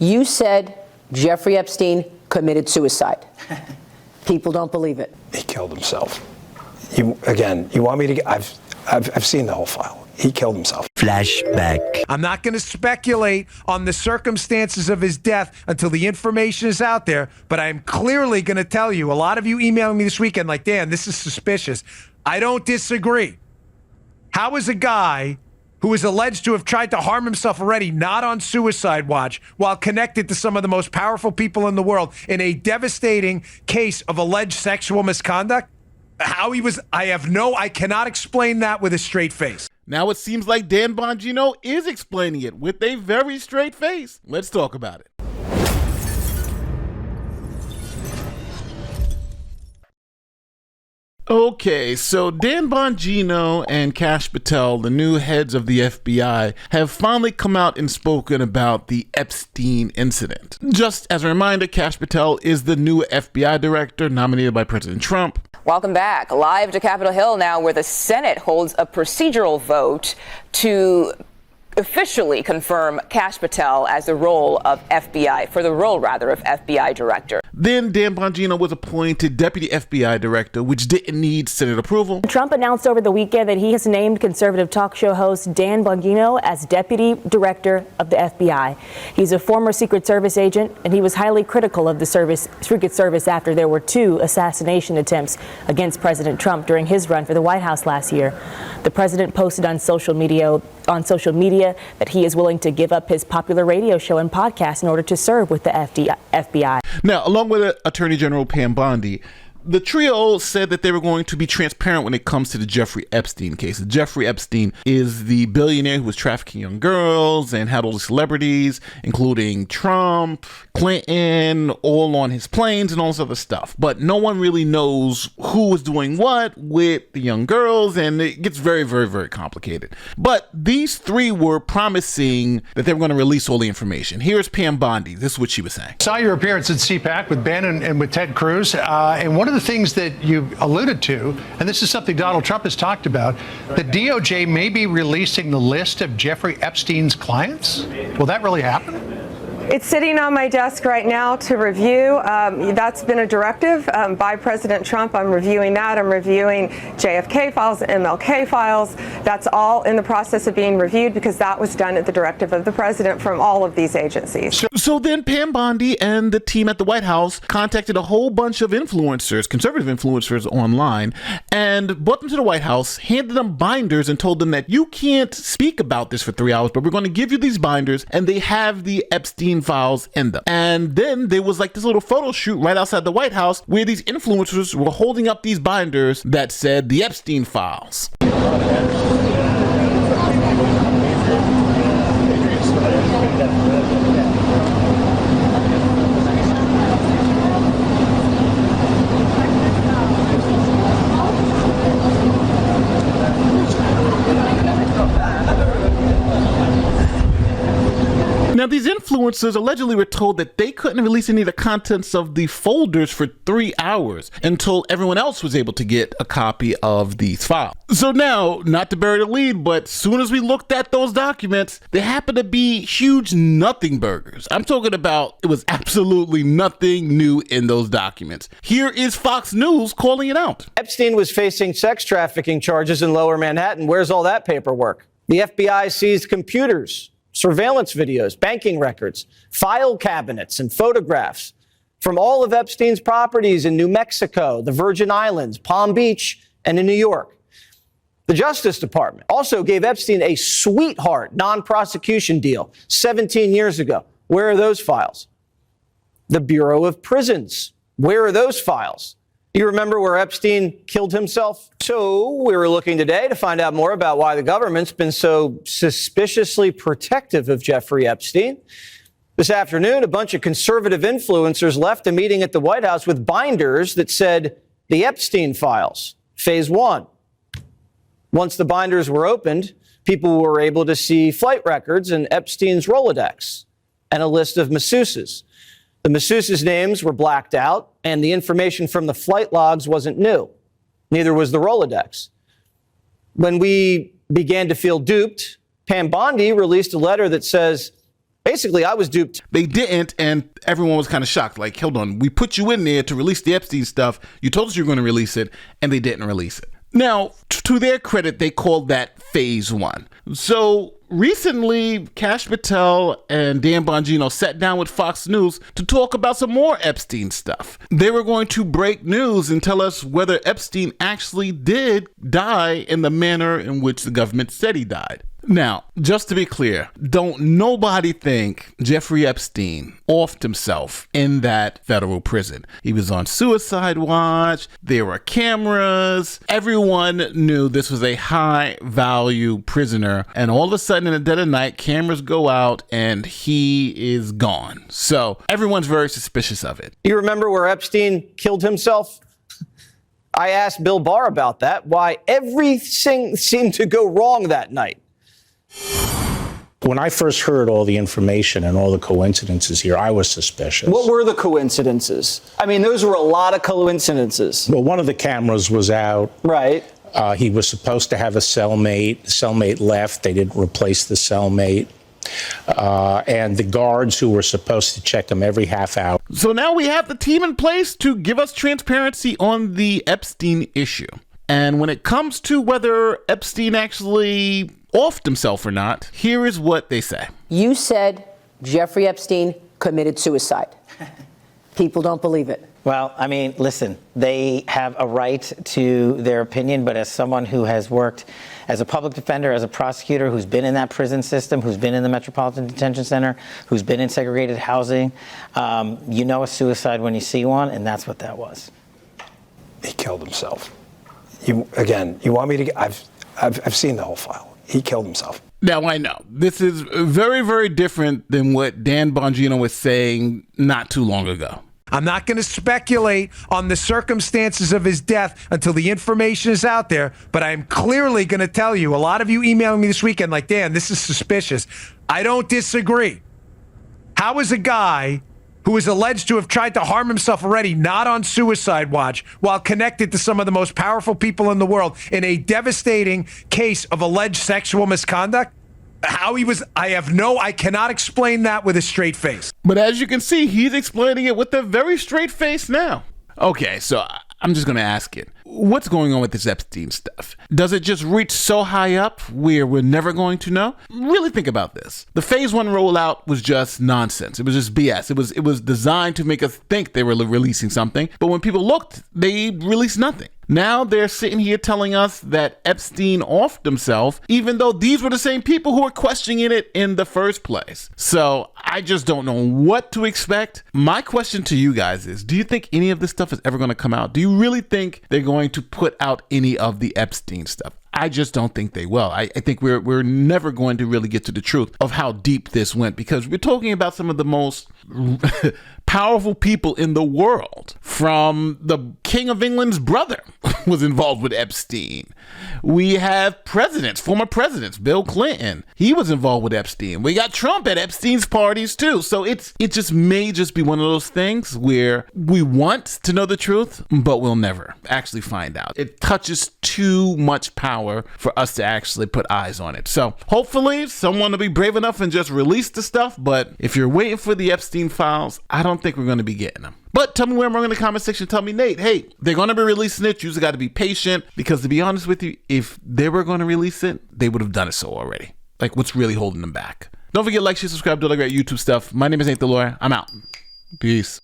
You said Jeffrey Epstein committed suicide. People don't believe it. He killed himself. You want me to? I've seen the whole file. He killed himself. Flashback. I'm not going to speculate on the circumstances of his death until the information is out there, but I'm clearly going to tell you, a lot of you emailing me this weekend like, Dan, this is suspicious. I don't disagree. How is a guy who is alleged to have tried to harm himself already not on suicide watch while connected to some of the most powerful people in the world in a devastating case of alleged sexual misconduct? I cannot explain that with a straight face. Now it seems like Dan Bongino is explaining it with a very straight face. Let's talk about it. Okay, so Dan Bongino and Kash Patel, the new heads of the FBI, have finally come out and spoken about the Epstein incident. Just as a reminder, Kash Patel is the new FBI director nominated by President Trump. Welcome back. Live to Capitol Hill now, where the Senate holds a procedural vote to officially confirm Kash Patel as the role of FBI director. Then Dan Bongino was appointed deputy FBI director, which didn't need Senate approval. Trump announced over the weekend that he has named conservative talk show host Dan Bongino as deputy director of the FBI. He's a former Secret Service agent, and he was highly critical of the Secret Service after there were 2 assassination attempts against President Trump during his run for the White House last year. The president posted on social media that he is willing to give up his popular radio show and podcast in order to serve with the FBI. Now, along with Attorney General Pam Bondi, the trio said that they were going to be transparent when it comes to the Jeffrey Epstein case. Jeffrey Epstein is the billionaire who was trafficking young girls and had all the celebrities, including Trump, Clinton, all on his planes and all this other stuff. But no one really knows who was doing what with the young girls, and it gets very, very, very complicated. But these 3 were promising that they were going to release all the information. Here's Pam Bondi. This is what she was saying. Saw your appearance at CPAC with Ben and with Ted Cruz, and one of the things that you alluded to, and this is something Donald Trump has talked about, the DOJ may be releasing the list of Jeffrey Epstein's clients. Will that really happen? It's sitting on my desk right now to review. That's been a directive by President Trump. I'm reviewing that. I'm reviewing JFK files, MLK files. That's all in the process of being reviewed because that was done at the directive of the president from all of these agencies. So then Pam Bondi and the team at the White House contacted a whole bunch of influencers, conservative influencers online, and brought them to the White House, handed them binders and told them that you can't speak about this for 3 hours, but we're going to give you these binders, and they have the Epstein files in them. And then there was like this little photo shoot right outside the White House where these influencers were holding up these binders that said the Epstein files. Now, these influencers allegedly were told that they couldn't release any of the contents of the folders for 3 hours until everyone else was able to get a copy of these files. So now, not to bury the lead, but soon as we looked at those documents, they happened to be huge nothing burgers. I'm talking about it was absolutely nothing new in those documents. Here is Fox News calling it out. Epstein was facing sex trafficking charges in Lower Manhattan. Where's all that paperwork? The FBI seized computers, surveillance videos, banking records, file cabinets, and photographs from all of Epstein's properties in New Mexico, the Virgin Islands, Palm Beach, and in New York. The Justice Department also gave Epstein a sweetheart non-prosecution deal 17 years ago. Where are those files? The Bureau of Prisons. Where are those files? You remember where Epstein killed himself? So we were looking today to find out more about why the government's been so suspiciously protective of Jeffrey Epstein. This afternoon, a bunch of conservative influencers left a meeting at the White House with binders that said the Epstein files, phase 1. Once the binders were opened, people were able to see flight records and Epstein's Rolodex and a list of masseuses. The masseuses' names were blacked out, and the information from the flight logs wasn't new. Neither was the Rolodex. When we began to feel duped, Pam Bondi released a letter that says Basically, I was duped. They didn't, and everyone was kind of shocked. Like, hold on, we put you in there to release the Epstein stuff. You told us you were going to release it, and they didn't release it. Now, to their credit, they called that phase one. So recently, Kash Patel and Dan Bongino sat down with Fox News to talk about some more Epstein stuff. They were going to break news and tell us whether Epstein actually did die in the manner in which the government said he died. Now, just to be clear, don't nobody think Jeffrey Epstein offed himself in that federal prison. He was on suicide watch. There were cameras. Everyone knew this was a high value prisoner. And all of a sudden in the dead of night, cameras go out and he is gone. So everyone's very suspicious of it. You remember where Epstein killed himself? I asked Bill Barr about that, why everything seemed to go wrong that night. When I first heard all the information and all the coincidences here, I was suspicious. What were the coincidences? I mean, those were a lot of coincidences. Well, one of the cameras was out. Right. He was supposed to have a cellmate. The cellmate left. They didn't replace the cellmate. And the guards who were supposed to check him every half hour. So now we have the team in place to give us transparency on the Epstein issue. And when it comes to whether Epstein actually offed himself or not, here is what they say. You said Jeffrey Epstein committed suicide. People don't believe it. Well, I mean, listen, they have a right to their opinion, but as someone who has worked as a public defender, as a prosecutor, who's been in that prison system, who's been in the Metropolitan Detention Center, who's been in segregated housing, you know a suicide when you see one, and that's what that was. He killed himself. You want me to? I've seen the whole file. He killed himself. Now, I know this is very, very different than what Dan Bongino was saying not too long ago. I'm not going to speculate on the circumstances of his death until the information is out there, but I'm clearly going to tell you, a lot of you emailing me this weekend like, Dan, this is suspicious. I don't disagree. How is a guy who is alleged to have tried to harm himself already not on suicide watch while connected to some of the most powerful people in the world in a devastating case of alleged sexual misconduct? How he was, I cannot explain that with a straight face. But as you can see, he's explaining it with a very straight face now. Okay, so I'm just going to ask it. What's going on with this Epstein stuff? Does it just reach so high up where we're never going to know? Really think about this. The phase one rollout was just nonsense. It was just BS. It was designed to make us think they were releasing something. But when people looked, they released nothing. Now they're sitting here telling us that Epstein offed himself, even though these were the same people who were questioning it in the first place. So I just don't know what to expect. My question to you guys is, do you think any of this stuff is ever going to come out? Do you really think they're going to put out any of the Epstein stuff? I just don't think they will. I think we're never going to really get to the truth of how deep this went, because we're talking about some of the most powerful people in the world. From the King of England's brother was involved with Epstein. We have presidents, former presidents, Bill Clinton. He was involved with Epstein. We got Trump at Epstein's parties too. So it just may just be one of those things where we want to know the truth, but we'll never actually find out. It touches too much power for us to actually put eyes on it. So hopefully someone will be brave enough and just release the stuff. But if you're waiting for the Epstein files, I don't think we're going to be getting them. But tell me where I'm wrong in the comment section. Tell me, Nate, hey, they're going to be releasing it. You just got to be patient, because to be honest with you, if they were going to release it, they would have done it so already. Like, what's really holding them back? Don't forget to like, share, subscribe, do all that great YouTube stuff. My name is Nate the Lawyer. I'm out. Peace.